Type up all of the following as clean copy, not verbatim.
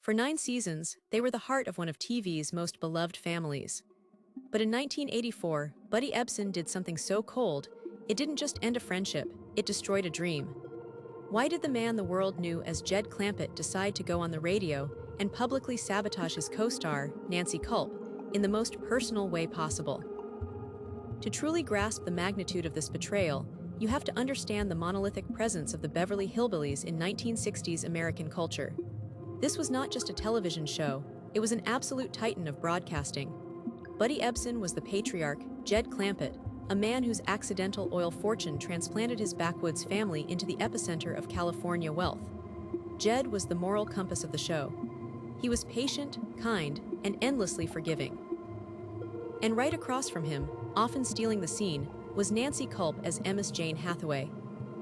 For 9 seasons, they were the heart of one of TV's most beloved families. But in 1984, Buddy Ebsen did something so cold, it didn't just end a friendship, it destroyed a dream. Why did the man the world knew as Jed Clampett decide to go on the radio and publicly sabotage his co-star, Nancy Kulp, in the most personal way possible? To truly grasp the magnitude of this betrayal, you have to understand the monolithic presence of the Beverly Hillbillies in 1960s American culture. This was not just a television show, it was an absolute titan of broadcasting. Buddy Ebsen was the patriarch, Jed Clampett, a man whose accidental oil fortune transplanted his backwoods family into the epicenter of California wealth. Jed was the moral compass of the show. He was patient, kind, and endlessly forgiving. And right across from him, often stealing the scene, was Nancy Kulp as Miss Jane Hathaway.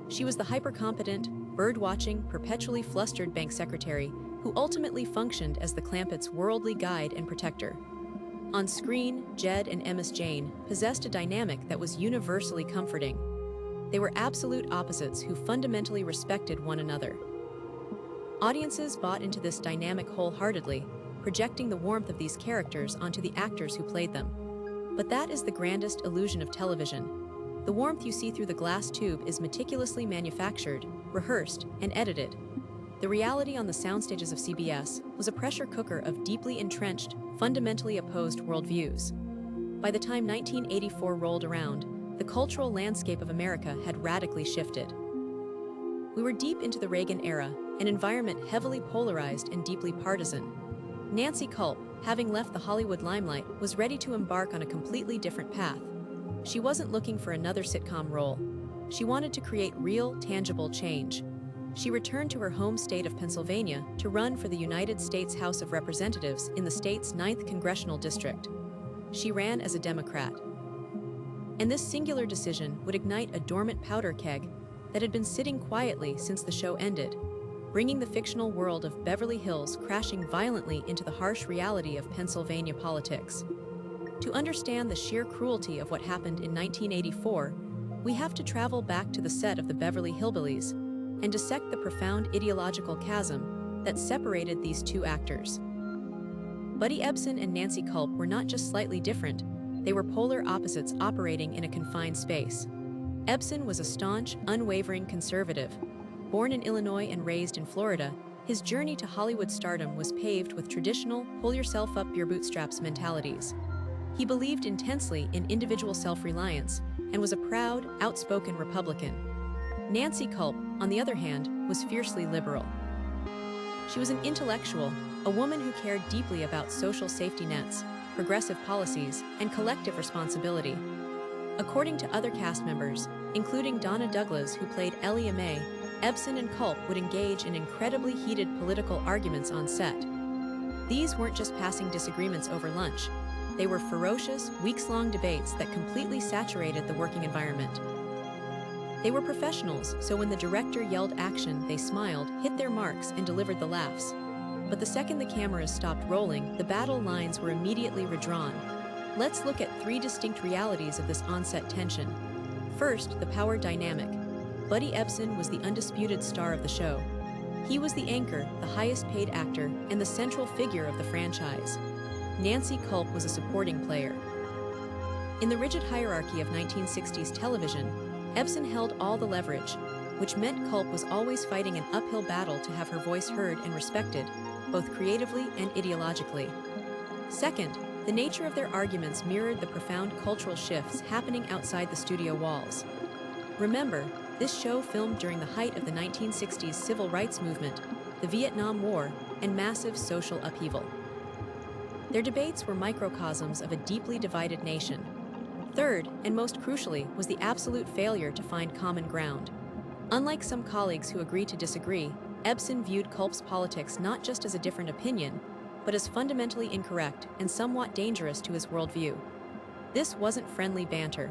She was the hyper-competent, bird-watching, perpetually flustered bank secretary who ultimately functioned as the Clampett's worldly guide and protector. On screen, Jed and Miss Jane possessed a dynamic that was universally comforting. They were absolute opposites who fundamentally respected one another. Audiences bought into this dynamic wholeheartedly, projecting the warmth of these characters onto the actors who played them. But that is the grandest illusion of television. The warmth you see through the glass tube is meticulously manufactured, rehearsed, and edited. The reality on the soundstages of CBS was a pressure cooker of deeply entrenched, fundamentally opposed worldviews. By the time 1984 rolled around, the cultural landscape of America had radically shifted. We were deep into the Reagan era, an environment heavily polarized and deeply partisan. Nancy Kulp, having left the Hollywood limelight, was ready to embark on a completely different path. She wasn't looking for another sitcom role. She wanted to create real, tangible change. She returned to her home state of Pennsylvania to run for the United States House of Representatives in the state's 9th Congressional District. She ran as a Democrat. And this singular decision would ignite a dormant powder keg that had been sitting quietly since the show ended, bringing the fictional world of Beverly Hills crashing violently into the harsh reality of Pennsylvania politics. To understand the sheer cruelty of what happened in 1984, we have to travel back to the set of the Beverly Hillbillies and dissect the profound ideological chasm that separated these two actors. Buddy Ebsen and Nancy Kulp were not just slightly different, they were polar opposites operating in a confined space. Ebsen was a staunch, unwavering conservative. Born in Illinois and raised in Florida, his journey to Hollywood stardom was paved with traditional, pull-yourself-up-your-bootstraps mentalities. He believed intensely in individual self-reliance and was a proud, outspoken Republican. Nancy Kulp, on the other hand, was fiercely liberal. She was an intellectual, a woman who cared deeply about social safety nets, progressive policies, and collective responsibility. According to other cast members, including Donna Douglas, who played Ellie Mae, Ebsen and Kulp would engage in incredibly heated political arguments on set. These weren't just passing disagreements over lunch. They were ferocious, weeks-long debates that completely saturated the working environment. They were professionals, so when the director yelled action, they smiled, hit their marks, and delivered the laughs. But the second the cameras stopped rolling, the battle lines were immediately redrawn. Let's look at 3 distinct realities of this on-set tension. First, the power dynamic. Buddy Ebsen was the undisputed star of the show. He was the anchor, the highest-paid actor, and the central figure of the franchise. Nancy Kulp was a supporting player. In the rigid hierarchy of 1960s television, Ebsen held all the leverage, which meant Kulp was always fighting an uphill battle to have her voice heard and respected, both creatively and ideologically. Second, the nature of their arguments mirrored the profound cultural shifts happening outside the studio walls. Remember, this show filmed during the height of the 1960s civil rights movement, the Vietnam War, and massive social upheaval. Their debates were microcosms of a deeply divided nation. Third, and most crucially, was the absolute failure to find common ground. Unlike some colleagues who agreed to disagree, Ebsen viewed Kulp's politics not just as a different opinion, but as fundamentally incorrect and somewhat dangerous to his worldview. This wasn't friendly banter.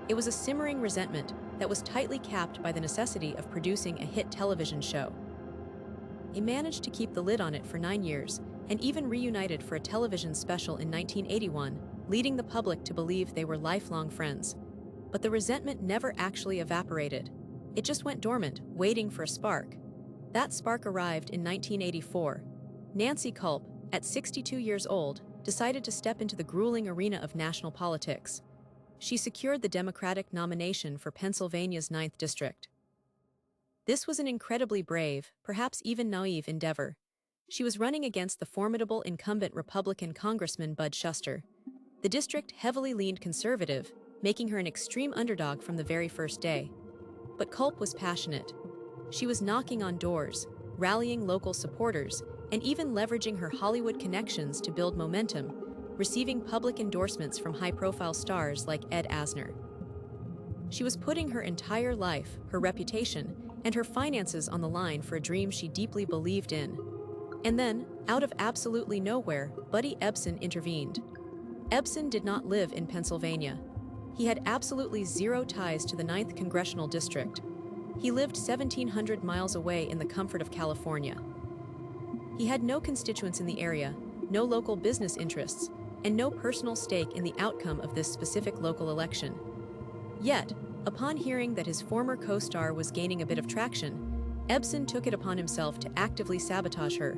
It was a simmering resentment that was tightly capped by the necessity of producing a hit television show. He managed to keep the lid on it for 9 years, and even reunited for a television special in 1981, leading the public to believe they were lifelong friends. But the resentment never actually evaporated. It just went dormant, waiting for a spark. That spark arrived in 1984. Nancy Kulp, at 62 years old, decided to step into the grueling arena of national politics. She secured the Democratic nomination for Pennsylvania's 9th District. This was an incredibly brave, perhaps even naive endeavor. She was running against the formidable incumbent Republican Congressman Bud Shuster. The district heavily leaned conservative, making her an extreme underdog from the very first day. But Kulp was passionate. She was knocking on doors, rallying local supporters, and even leveraging her Hollywood connections to build momentum, receiving public endorsements from high-profile stars like Ed Asner. She was putting her entire life, her reputation, and her finances on the line for a dream she deeply believed in. And then, out of absolutely nowhere, Buddy Ebsen intervened. Ebsen did not live in Pennsylvania. He had absolutely zero ties to the 9th Congressional District. He lived 1,700 miles away in the comfort of California. He had no constituents in the area, no local business interests, and no personal stake in the outcome of this specific local election. Yet, upon hearing that his former co-star was gaining a bit of traction, Ebsen took it upon himself to actively sabotage her.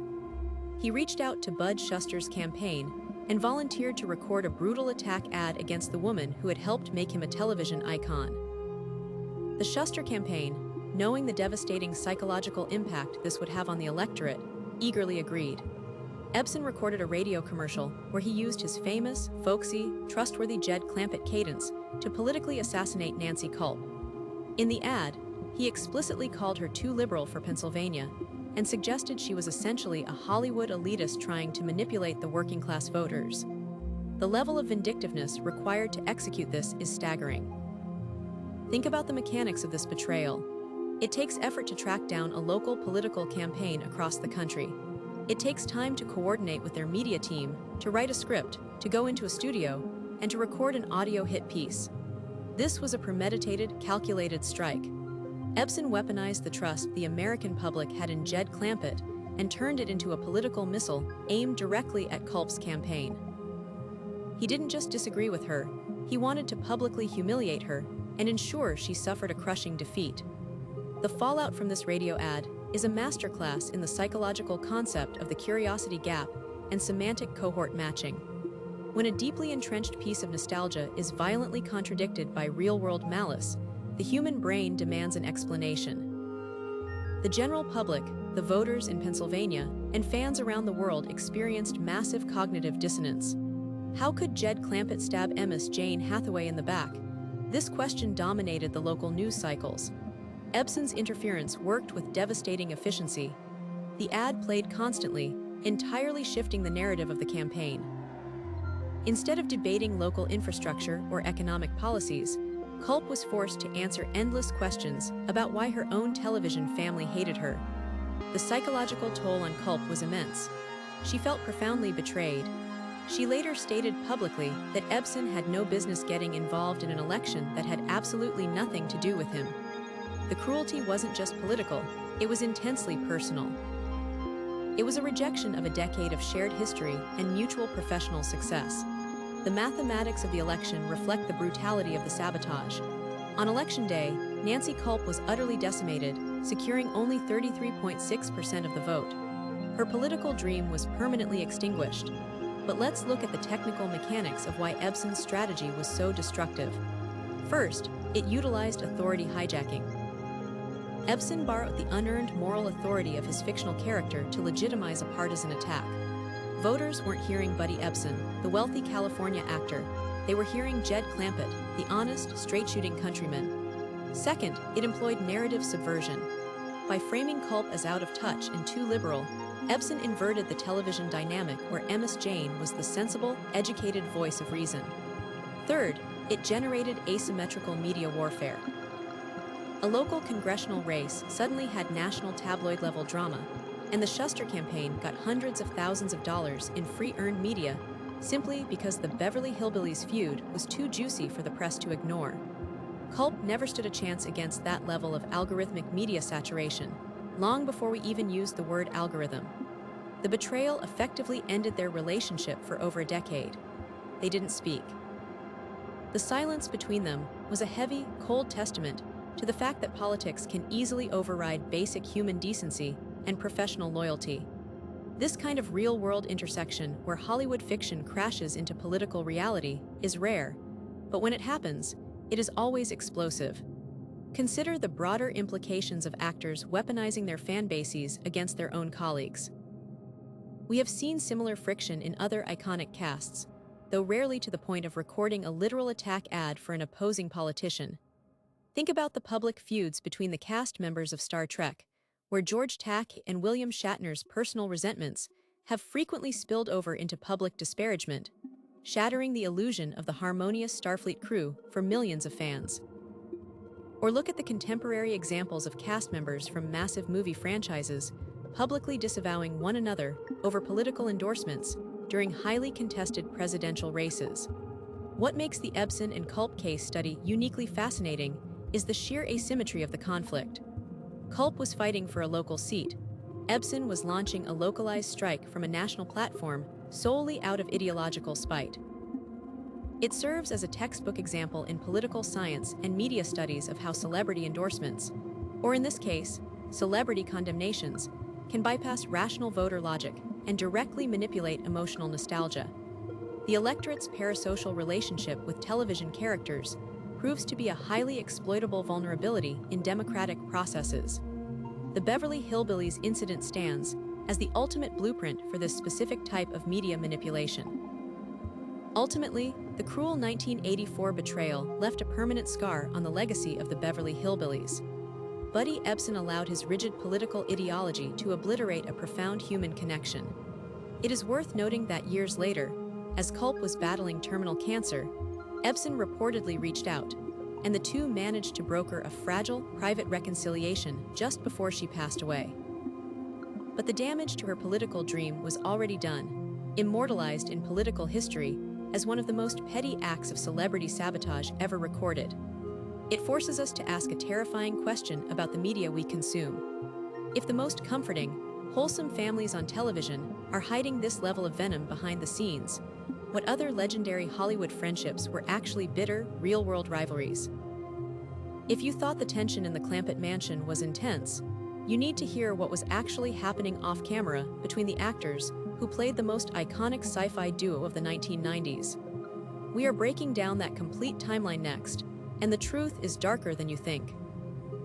He reached out to Bud Shuster's campaign and volunteered to record a brutal attack ad against the woman who had helped make him a television icon. The Shuster campaign, knowing the devastating psychological impact this would have on the electorate, eagerly agreed. Ebsen recorded a radio commercial where he used his famous, folksy, trustworthy Jed Clampett cadence to politically assassinate Nancy Kulp. In the ad, he explicitly called her too liberal for Pennsylvania and suggested she was essentially a Hollywood elitist trying to manipulate the working-class voters. The level of vindictiveness required to execute this is staggering. Think about the mechanics of this betrayal. It takes effort to track down a local political campaign across the country. It takes time to coordinate with their media team, to write a script, to go into a studio, and to record an audio hit piece. This was a premeditated, calculated strike. Ebsen weaponized the trust the American public had in Jed Clampett and turned it into a political missile aimed directly at Kulp's campaign. He didn't just disagree with her, he wanted to publicly humiliate her and ensure she suffered a crushing defeat. The fallout from this radio ad is a masterclass in the psychological concept of the curiosity gap and semantic cohort matching. When a deeply entrenched piece of nostalgia is violently contradicted by real-world malice, the human brain demands an explanation. The general public, the voters in Pennsylvania, and fans around the world experienced massive cognitive dissonance. How could Jed Clampett stab Ms. Jane Hathaway in the back? This question dominated the local news cycles. Ebsen's interference worked with devastating efficiency. The ad played constantly, entirely shifting the narrative of the campaign. Instead of debating local infrastructure or economic policies, Kulp was forced to answer endless questions about why her own television family hated her. The psychological toll on Kulp was immense. She felt profoundly betrayed. She later stated publicly that Ebsen had no business getting involved in an election that had absolutely nothing to do with him. The cruelty wasn't just political, it was intensely personal. It was a rejection of a decade of shared history and mutual professional success. The mathematics of the election reflect the brutality of the sabotage. On election day, Nancy Kulp was utterly decimated, securing only 33.6% of the vote. Her political dream was permanently extinguished. But let's look at the technical mechanics of why Ebsen's strategy was so destructive. First, it utilized authority hijacking. Ebsen borrowed the unearned moral authority of his fictional character to legitimize a partisan attack. Voters weren't hearing Buddy Ebsen, the wealthy California actor. They were hearing Jed Clampett, the honest, straight-shooting countryman. Second, it employed narrative subversion. By framing Kulp as out of touch and too liberal, Ebsen inverted the television dynamic where Ms. Jane was the sensible, educated voice of reason. Third, it generated asymmetrical media warfare. A local congressional race suddenly had national tabloid-level drama, and the Shuster campaign got hundreds of thousands of dollars in free earned media simply because the Beverly Hillbillies feud was too juicy for the press to ignore. Kulp never stood a chance against that level of algorithmic media saturation, long before we even used the word algorithm. The betrayal effectively ended their relationship for over a decade. They didn't speak. The silence between them was a heavy, cold testament to the fact that politics can easily override basic human decency and professional loyalty. This kind of real-world intersection where Hollywood fiction crashes into political reality is rare, but when it happens, it is always explosive. Consider the broader implications of actors weaponizing their fan bases against their own colleagues. We have seen similar friction in other iconic casts, though rarely to the point of recording a literal attack ad for an opposing politician. Think about the public feuds between the cast members of Star Trek, where George Tack and William Shatner's personal resentments have frequently spilled over into public disparagement, shattering the illusion of the harmonious Starfleet crew for millions of fans. Or look at the contemporary examples of cast members from massive movie franchises publicly disavowing one another over political endorsements during highly contested presidential races. What makes the Ebsen and Kulp case study uniquely fascinating is the sheer asymmetry of the conflict. Kulp was fighting for a local seat. Ebsen was launching a localized strike from a national platform solely out of ideological spite. It serves as a textbook example in political science and media studies of how celebrity endorsements, or in this case, celebrity condemnations, can bypass rational voter logic and directly manipulate emotional nostalgia. The electorate's parasocial relationship with television characters proves to be a highly exploitable vulnerability in democratic processes. The Beverly Hillbillies incident stands as the ultimate blueprint for this specific type of media manipulation. Ultimately, the cruel 1984 betrayal left a permanent scar on the legacy of the Beverly Hillbillies. Buddy Ebsen allowed his rigid political ideology to obliterate a profound human connection. It is worth noting that years later, as Kulp was battling terminal cancer, Ebsen reportedly reached out, and the two managed to broker a fragile, private reconciliation just before she passed away. But the damage to her political dream was already done, immortalized in political history as one of the most petty acts of celebrity sabotage ever recorded. It forces us to ask a terrifying question about the media we consume. If the most comforting, wholesome families on television are hiding this level of venom behind the scenes, what other legendary Hollywood friendships were actually bitter, real-world rivalries? If you thought the tension in the Clampett mansion was intense, you need to hear what was actually happening off-camera between the actors who played the most iconic sci-fi duo of the 1990s. We are breaking down that complete timeline next, and the truth is darker than you think.